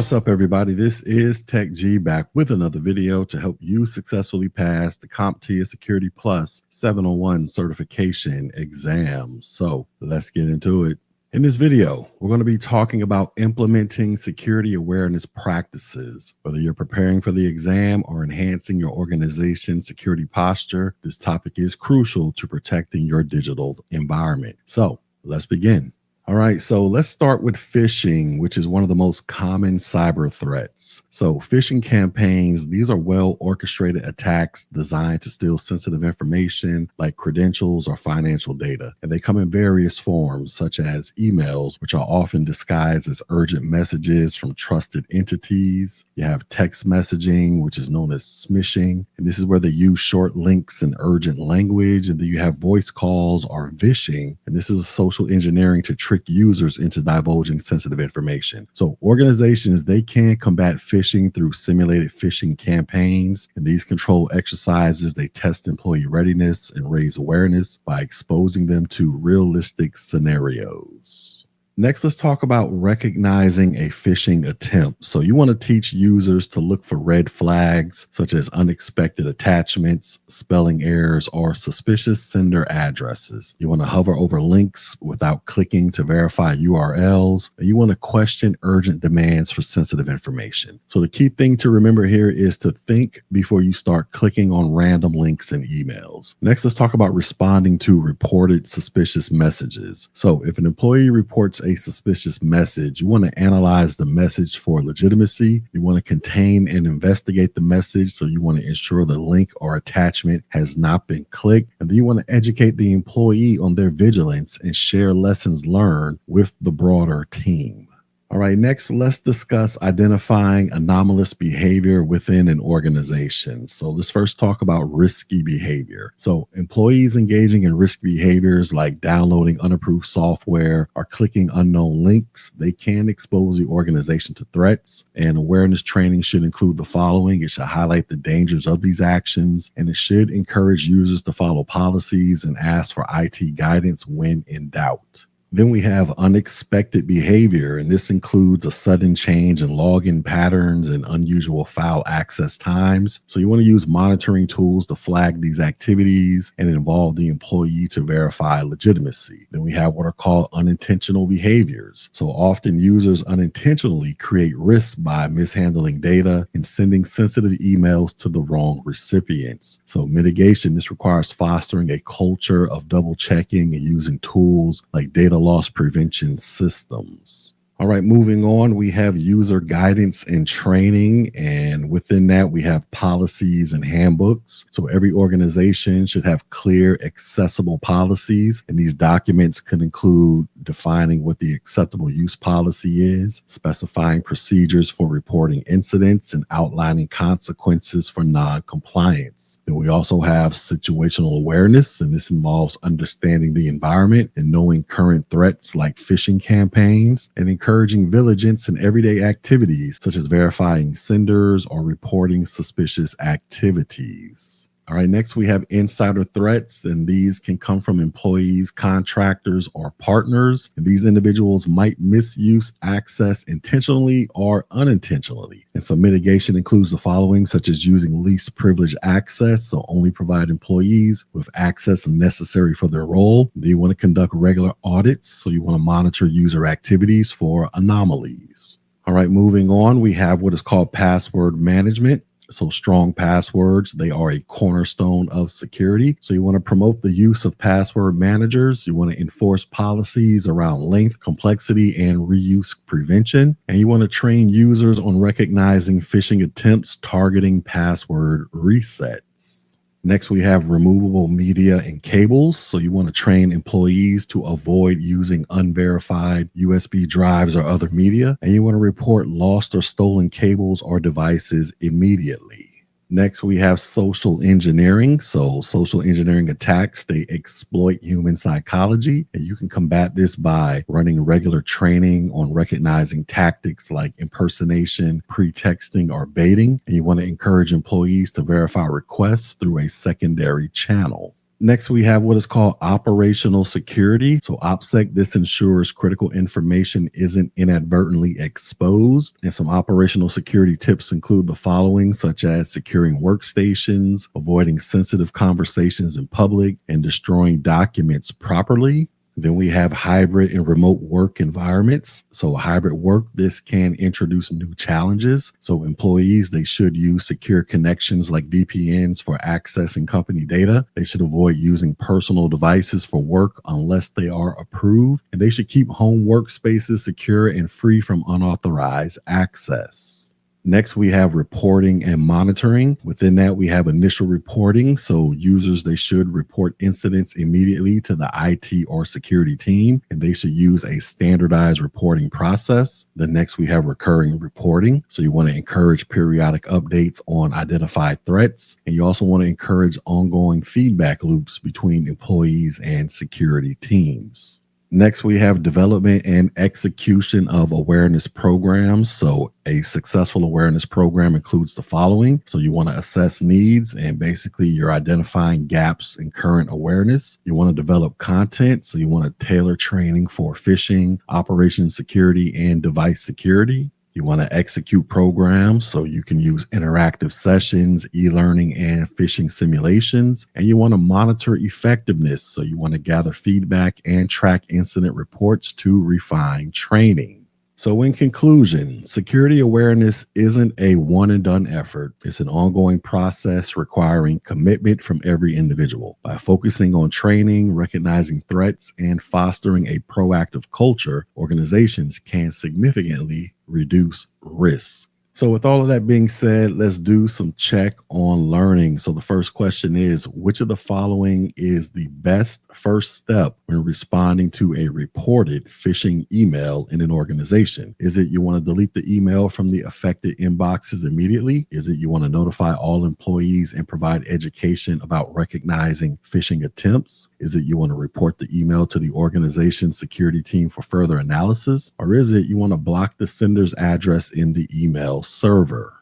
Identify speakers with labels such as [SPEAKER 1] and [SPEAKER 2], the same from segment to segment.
[SPEAKER 1] What's up, everybody? This is Tech G back with another video to help you successfully pass the CompTIA Security Plus 701 certification exam. So let's get into it. In this video, we're going to be talking about implementing security awareness practices. Whether you're preparing for the exam or enhancing your organization's security posture, this topic is crucial to protecting your digital environment. So let's begin. All right, so let's start with phishing, which is one of the most common cyber threats. So phishing campaigns, these are well orchestrated attacks designed to steal sensitive information like credentials or financial data. And they come in various forms, such as emails, which are often disguised as urgent messages from trusted entities. You have text messaging, which is known as smishing. And this is where they use short links and urgent language. And then you have voice calls or vishing. And this is social engineering to trick users into divulging sensitive information. So organizations, they can combat phishing through simulated phishing campaigns. And these control exercises, they test employee readiness and raise awareness by exposing them to realistic scenarios. Next, let's talk about recognizing a phishing attempt. So you want to teach users to look for red flags, such as unexpected attachments, spelling errors, or suspicious sender addresses. You want to hover over links without clicking to verify URLs. And you want to question urgent demands for sensitive information. So the key thing to remember here is to think before you start clicking on random links and emails. Next, let's talk about responding to reported suspicious messages. So if an employee reports a suspicious message, you want to analyze the message for legitimacy. You want to contain and investigate the message. So you want to ensure the link or attachment has not been clicked. And then you want to educate the employee on their vigilance and share lessons learned with the broader team. All right, next, let's discuss identifying anomalous behavior within an organization. So let's first talk about risky behavior. So employees engaging in risky behaviors like downloading unapproved software or clicking unknown links, they can expose the organization to threats. And awareness training should include the following. It should highlight the dangers of these actions, and it should encourage users to follow policies and ask for IT guidance when in doubt. Then we have unexpected behavior, and this includes a sudden change in login patterns and unusual file access times. So you want to use monitoring tools to flag these activities and involve the employee to verify legitimacy. Then we have what are called unintentional behaviors. So often users unintentionally create risks by mishandling data and sending sensitive emails to the wrong recipients. So mitigation, this requires fostering a culture of double checking and using tools like data loss prevention systems. All right, moving on, we have user guidance and training, and within that we have policies and handbooks. So every organization should have clear, accessible policies, and these documents could include defining what the acceptable use policy is, specifying procedures for reporting incidents, and outlining consequences for non-compliance. Then we also have situational awareness, and this involves understanding the environment and knowing current threats like phishing campaigns, and encouraging vigilance in everyday activities such as verifying senders or reporting suspicious activities. All right, next we have insider threats, and these can come from employees, contractors, or partners. And these individuals might misuse access intentionally or unintentionally. And so mitigation includes the following, such as using least privilege access, so only provide employees with access necessary for their role. Then you want to conduct regular audits, so you want to monitor user activities for anomalies. All right, moving on, we have what is called password management. So strong passwords, they are a cornerstone of security. So you want to promote the use of password managers. You want to enforce policies around length, complexity, and reuse prevention. And you want to train users on recognizing phishing attempts targeting password resets. Next, we have removable media and cables. So you want to train employees to avoid using unverified USB drives or other media. And you want to report lost or stolen cables or devices immediately. Next, we have social engineering. So social engineering attacks, they exploit human psychology, and you can combat this by running regular training on recognizing tactics like impersonation, pretexting, or baiting. And you want to encourage employees to verify requests through a secondary channel. Next, we have what is called operational security. So, OPSEC, this ensures critical information isn't inadvertently exposed. And some operational security tips include the following, such as securing workstations, avoiding sensitive conversations in public, and destroying documents properly. Then we have hybrid and remote work environments. So hybrid work, this can introduce new challenges. So employees, they should use secure connections like VPNs for accessing company data. They should avoid using personal devices for work unless they are approved. And they should keep home workspaces secure and free from unauthorized access. Next, we have reporting and monitoring. Within that, we have initial reporting. So users, they should report incidents immediately to the IT or security team, and they should use a standardized reporting process. The next, we have recurring reporting. So you want to encourage periodic updates on identified threats, and you also want to encourage ongoing feedback loops between employees and security teams. Next, we have development and execution of awareness programs. So a successful awareness program includes the following. So you want to assess needs, and basically you're identifying gaps in current awareness. You want to develop content. So you want to tailor training for phishing, operation security, and device security. You want to execute programs, so you can use interactive sessions, e-learning, and phishing simulations. And you want to monitor effectiveness, so you want to gather feedback and track incident reports to refine training. So in conclusion, security awareness isn't a one and done effort. It's an ongoing process requiring commitment from every individual. By focusing on training, recognizing threats, and fostering a proactive culture, organizations can significantly reduce risks. So with all of that being said, let's do some check on learning. So the first question is, which of the following is the best first step when responding to a reported phishing email in an organization? Is it you want to delete the email from the affected inboxes immediately? Is it you want to notify all employees and provide education about recognizing phishing attempts? Is it you want to report the email to the organization's security team for further analysis? Or is it you want to block the sender's address in the email server?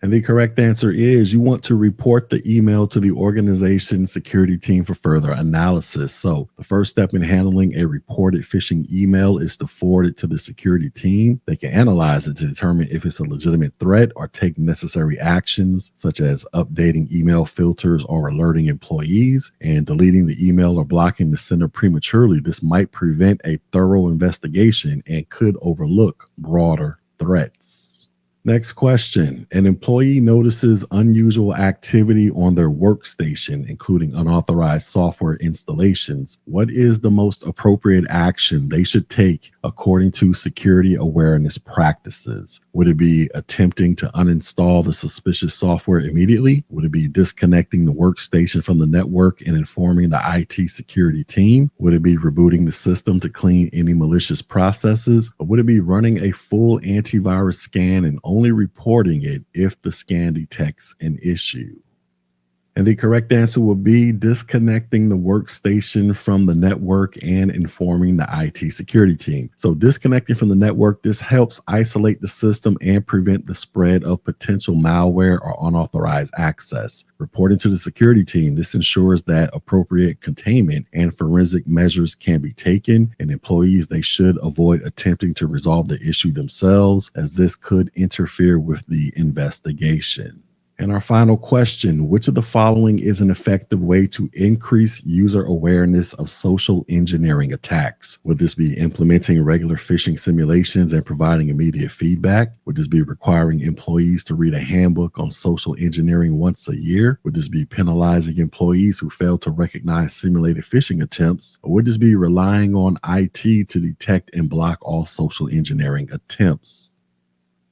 [SPEAKER 1] And the correct answer is you want to report the email to the organization's security team for further analysis. So the first step in handling a reported phishing email is to forward it to the security team. They can analyze it to determine if it's a legitimate threat or take necessary actions, such as updating email filters or alerting employees. And deleting the email or blocking the sender prematurely, this might prevent a thorough investigation and could overlook broader threats. Next question. An employee notices unusual activity on their workstation, including unauthorized software installations. What is the most appropriate action they should take according to security awareness practices? Would it be attempting to uninstall the suspicious software immediately? Would it be disconnecting the workstation from the network and informing the IT security team? Would it be rebooting the system to clean any malicious processes? Or would it be running a full antivirus scan and only reporting it if the scan detects an issue? And the correct answer will be disconnecting the workstation from the network and informing the IT security team. So disconnecting from the network, this helps isolate the system and prevent the spread of potential malware or unauthorized access. Reporting to the security team, this ensures that appropriate containment and forensic measures can be taken, and employees, they should avoid attempting to resolve the issue themselves, as this could interfere with the investigation. And our final question, which of the following is an effective way to increase user awareness of social engineering attacks? Would this be implementing regular phishing simulations and providing immediate feedback? Would this be requiring employees to read a handbook on social engineering once a year? Would this be penalizing employees who fail to recognize simulated phishing attempts? Or would this be relying on IT to detect and block all social engineering attempts?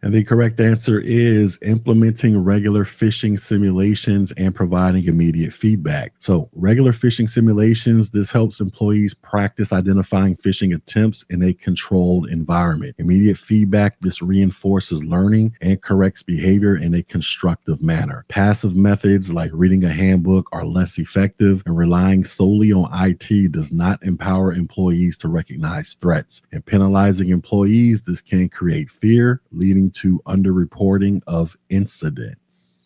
[SPEAKER 1] And the correct answer is implementing regular phishing simulations and providing immediate feedback. So regular phishing simulations, this helps employees practice identifying phishing attempts in a controlled environment. Immediate feedback, this reinforces learning and corrects behavior in a constructive manner. Passive methods like reading a handbook are less effective, and relying solely on IT does not empower employees to recognize threats. And penalizing employees, this can create fear, leading to underreporting of incidents.